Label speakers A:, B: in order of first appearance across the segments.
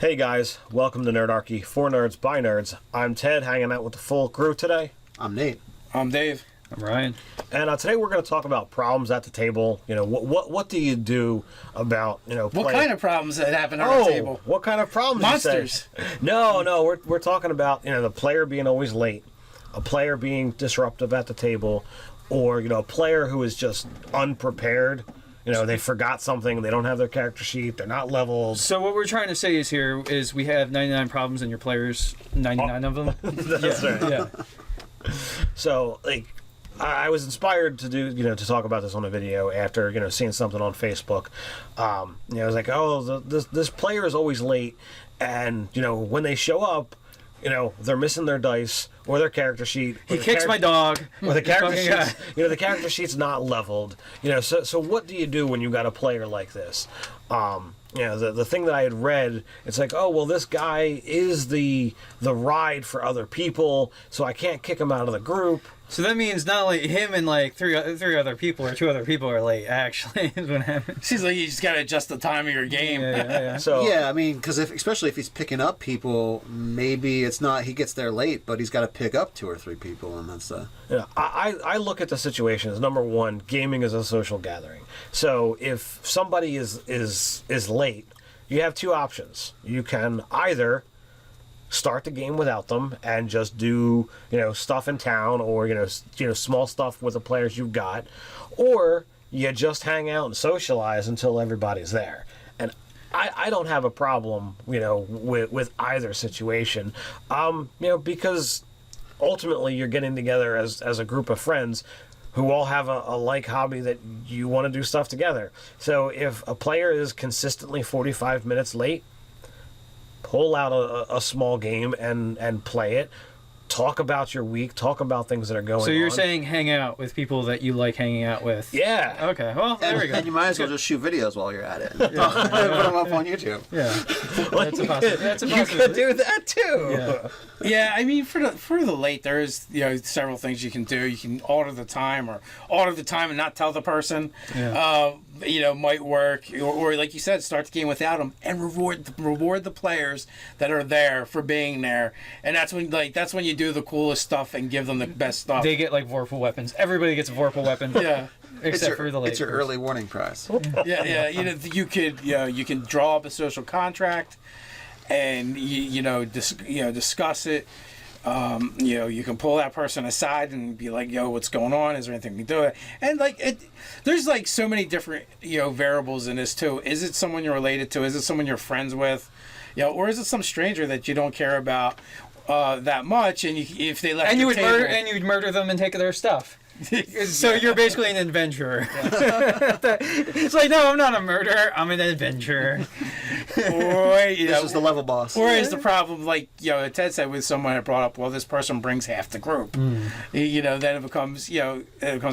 A: Hey guys, welcome to Nerdarchy, for nerds by nerds. I'm Ted, hanging out with the full crew today.
B: I'm Nate.
C: I'm Dave.
D: I'm Ryan.
A: And today we're going to talk about problems at the table. You know, what do you do about,
C: What kind of problems that happen at our table?
A: What kind of problems?
C: Monsters.
A: No, we're talking about, the player being always late, a player being disruptive at the table, or, a player who is just unprepared. They forgot something, they don't have their character sheet, they're not leveled.
D: So what we're trying to say is we have 99 problems and your players 99 of them.
A: That's right.
D: Yeah.
A: So, I was inspired to do, to talk about this on a video after, seeing something on Facebook. I was like, this player is always late, and, when they show up, they're missing their dice or their character sheet.
D: He kicks my dog.
A: Or the character sheet, the character sheet's not leveled. So what do you do when you got a player like this? The thing that I had read, it's like, this guy is the ride for other people, so I can't kick him out of the group.
D: So that means not only him and three other people or two other people are late. Actually, is what happens.
C: Seems like you just gotta adjust the time of your game.
D: Yeah.
A: So
B: I mean, because especially if he's picking up people, maybe it's not he gets there late, but he's got to pick up 2 or 3 people, and that's
A: I look at the situation as, number one, gaming is a social gathering. So if somebody is late, you have 2 options. You can either start the game without them and just do stuff in town, or small stuff with the players you've got, or you just hang out and socialize until everybody's there. And I don't have a problem with either situation, because ultimately you're getting together as a group of friends who all have a like hobby that you want to do stuff together. So if a player is consistently 45 minutes late, pull out a small game and play it. Talk about your week. Talk about things that are going on.
D: So you're saying hang out with people that you like hanging out with.
A: Yeah.
D: Okay, well, there we go.
B: And you might as well just shoot videos while you're at it. Put them up on YouTube.
D: Yeah. That's a possibility.
A: You could do that too.
D: Yeah.
C: Yeah, I mean, for the late, there's several things you can do. You can alter the time and not tell the person.
D: Yeah.
C: Might work, or like you said, start the game without them and reward the players that are there for being there. And that's when you do the coolest stuff and give them the best stuff.
D: They get Vorpal weapons. Everybody gets a Vorpal weapon.
C: Yeah.
D: Except for the late.
B: It's your early warning prize.
C: Yeah. You can draw up a social contract, and discuss it. You can pull that person aside and be like, "Yo, what's going on? Is there anything we can do?" And there's so many different variables in this too. Is it someone you're related to? Is it someone you're friends with? Or is it some stranger that you don't care about that much? And if they left your table,
D: you'd murder them and take their stuff. So you're basically an adventurer. It's like, no, I'm not a murderer. I'm an adventurer.
C: Or
B: This is the level boss.
C: Or is the problem Ted said with someone that brought up, well, this person brings half the group. Then it becomes a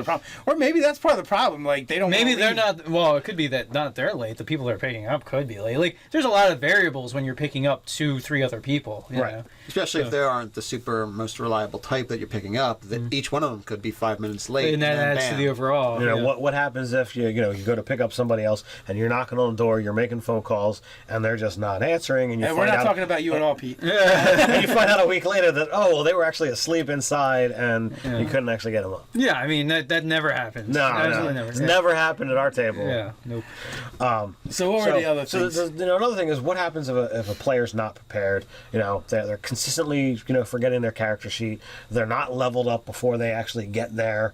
C: problem. Or maybe that's part of the problem. They don't.
D: Maybe they're not. Well, it could be that not they're late. The people they're picking up could be late. There's a lot of variables when you're picking up 2-3 other people. You know?
B: Especially if they aren't the super most reliable type that you're picking up. That each one of them could be 5 minutes late.
D: And that adds to the overall.
A: What happens if you go to pick up somebody else and you're knocking on the door, you're making phone calls, and they're just not answering, and
C: we're not talking about you at all, Pete.
A: And you find out a week later that they were actually asleep inside, and you couldn't actually get them up.
D: Yeah, I mean that never happens.
A: No, it's never happened at our table.
D: Yeah, nope.
C: So what were the other things?
A: So another thing is, what happens if a player's not prepared? They're consistently forgetting their character sheet. They're not leveled up before they actually get there.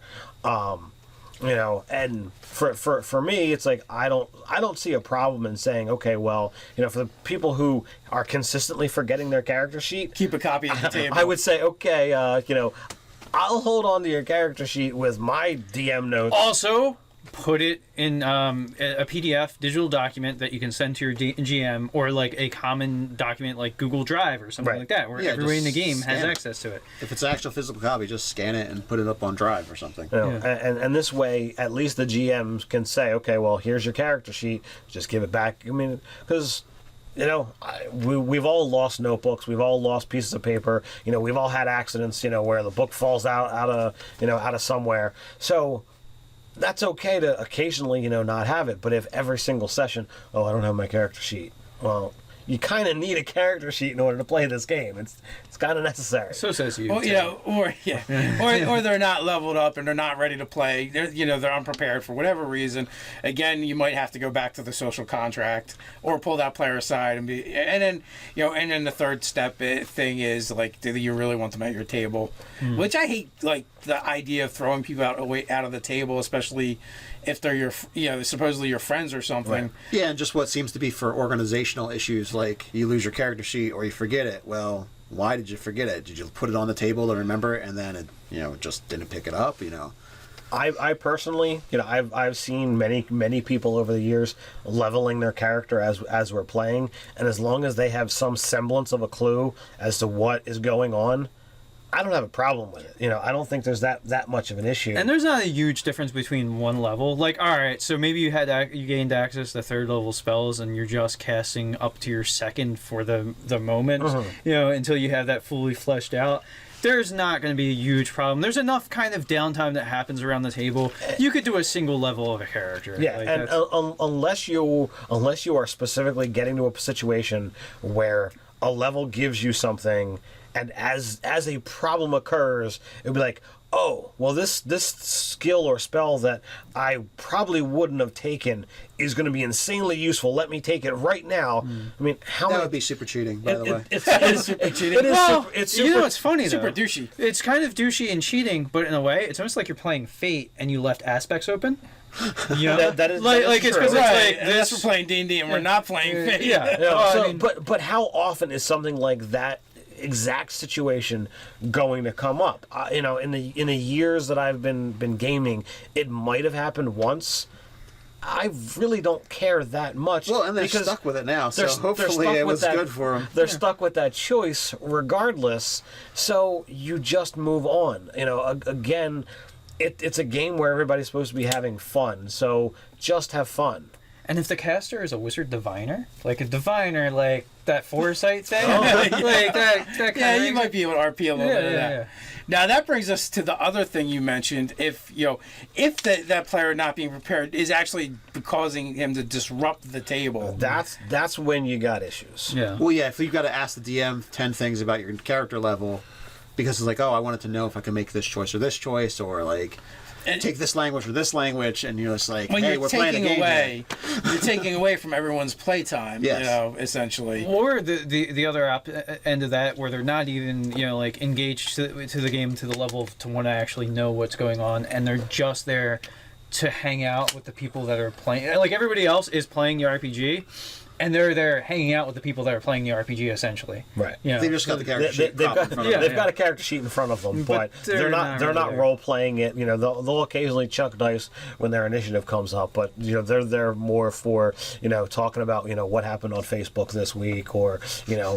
A: And for me, it's like I don't see a problem in saying, okay, well, for the people who are consistently forgetting their character sheet,
C: keep a copy at the table.
A: I would say, okay, I'll hold on to your character sheet with my DM notes.
D: Also, put it in a PDF digital document that you can send to your GM, or a common document like Google Drive or something like that, where everybody in the game has access to it.
B: If it's an actual physical copy, just scan it and put it up on Drive or something.
A: And this way, at least the GMs can say, okay, well, here's your character sheet, just give it back. I mean, because we've all lost notebooks, we've all lost pieces of paper, we've all had accidents, where the book falls out of somewhere. So that's okay to occasionally, not have it. But if every single session, I don't have my character sheet. Well, you kind of need a character sheet in order to play this game. It's kind of necessary.
D: So says you.
C: Well, or they're not leveled up and they're not ready to play. They're unprepared for whatever reason. Again, you might have to go back to the social contract or pull that player aside and then the third step thing is like, do you really want them at your table? Which I hate, like the idea of throwing people out of the table, especially if they're supposedly your friends or something.
B: Right. Yeah, and just what seems to be for organizational issues, like you lose your character sheet or you forget it. Well, why did you forget it? Did you put it on the table to remember it and then it just didn't pick it up?
A: I personally, I've seen many people over the years leveling their character as we're playing, and as long as they have some semblance of a clue as to what is going on, I don't have a problem with it. I don't think there's that much of an issue.
D: And there's not a huge difference between one level. Like, all right, so maybe you gained access to third level spells, and you're just casting up to your second for the moment, until you have that fully fleshed out. There's not going to be a huge problem. There's enough kind of downtime that happens around the table. You could do a single level of a character.
A: Yeah, like and unless you are specifically getting to a situation where a level gives you something. And as a problem occurs, it'll be like, oh, well, this skill or spell that I probably wouldn't have taken is going to be insanely useful. Let me take it right now. I mean,
B: that would be super cheating, by the way.
A: It's super cheating. It's super,
D: it's funny though.
C: Super douchey.
D: It's kind of douchey and cheating, but in a way, it's almost like you're playing Fate and you left aspects open.
A: That is
D: like
A: it's
D: because
A: true.
D: it's like
C: this. We're playing D&D and we're not playing Fate.
D: Yeah.
A: But how often is something like that exact situation going to come up? In the years that I've been gaming, it might have happened once. I really don't care that much.
B: Well, and they're stuck with it now, so hopefully it was good for them.
A: They're stuck with that choice regardless, so you just move on. Again, it's a game where everybody's supposed to be having fun, so just have fun.
D: And if the caster is a wizard diviner, like that foresight thing, like that kind of
C: you might be able to RP a little bit of that. Yeah. Now that brings us to the other thing you mentioned. If that player not being prepared is actually causing him to disrupt the table,
A: that's when you got issues.
B: Yeah. Well, yeah. If you've got to ask the DM 10 things about your character level, because it's like, oh, I wanted to know if I could make this choice, or like. Take this language or this language, and you're just like, hey, we're playing a game.
C: You're taking away from everyone's playtime, essentially.
D: Or the other end of that, where they're not even, like engaged to the game to the level to want to actually know what's going on, and they're just there to hang out with the people that are playing. Like everybody else is playing the RPG. And they're there hanging out with the people that are playing the RPG, essentially.
A: Right.
B: They just got the character sheet.
A: They've got a character sheet in front of them, but they're not role playing it. They'll occasionally chuck dice when their initiative comes up, but they're there more for talking about what happened on Facebook this week, or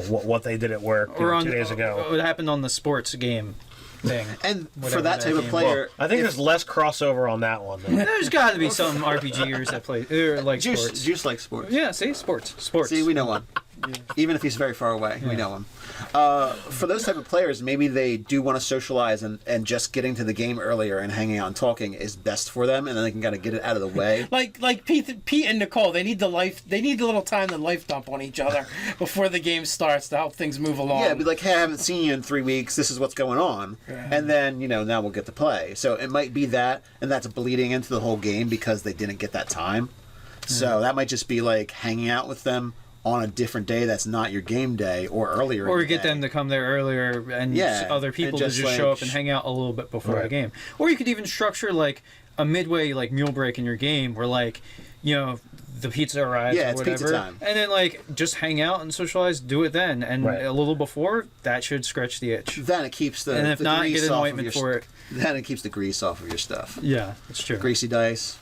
A: what they did at work 2 days ago.
D: What happened on the sports game thing.
B: And for that type of player,
A: I think there's less crossover on that one.
D: There's got to be some RPGers that play like sports.
B: Juice likes sports.
D: Yeah, see, sports.
B: See, we know one. Even if he's very far away, we know him. For those type of players, maybe they do want to socialize, and just getting to the game earlier and hanging out and talking is best for them, and then they can kind of get it out of the way.
C: Like Pete and Nicole, they need the little time to life dump on each other before the game starts to help things move along.
B: Yeah, be like, hey, I haven't seen you in 3 weeks. This is what's going on, and then now we'll get to play. So it might be that, and that's bleeding into the whole game because they didn't get that time. So that might just be like hanging out with them on a different day that's not your game day, or earlier.
D: Or get them to come there earlier, and other people to just show up and hang out a little bit before the game. Or you could even structure like a midway meal break in your game, where the pizza arrives or whatever,
B: pizza time.
D: And then just hang out and socialize. Do it then, and a little before that should scratch the itch.
B: Then it keeps the
D: and if
B: the
D: not,
B: grease
D: get an
B: off
D: ointment
B: of your,
D: for it.
B: Then it keeps the grease off of your stuff.
D: Yeah, that's true.
B: Greasy dice.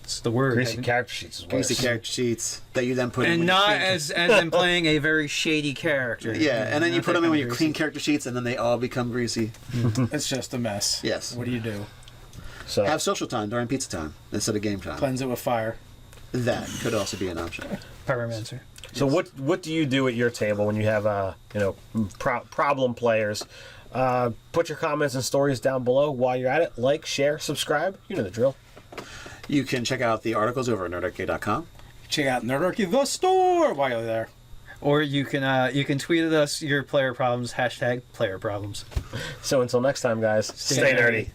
D: It's the word.
A: Greasy character sheets.
B: Greasy character sheets that you then put in.
D: And not as in playing a very shady character.
B: Yeah, and then you put them in with your clean character sheets, and then they all become greasy.
C: It's just a mess.
B: Yes.
C: What do you do?
A: So
B: have social time during pizza time instead of game time.
C: Cleanse it with fire.
B: That could also be an option.
D: Pyromancer.
A: So what do you do at your table when you have problem players? Put your comments and stories down below while you're at it. Like, share, subscribe. You know the drill.
B: You can check out the articles over at nerdarcade.com.
C: Check out Nerdarchy the store while you're there.
D: or you can tweet at us your player problems #player problems.
A: So until next time, guys, stay nerdy.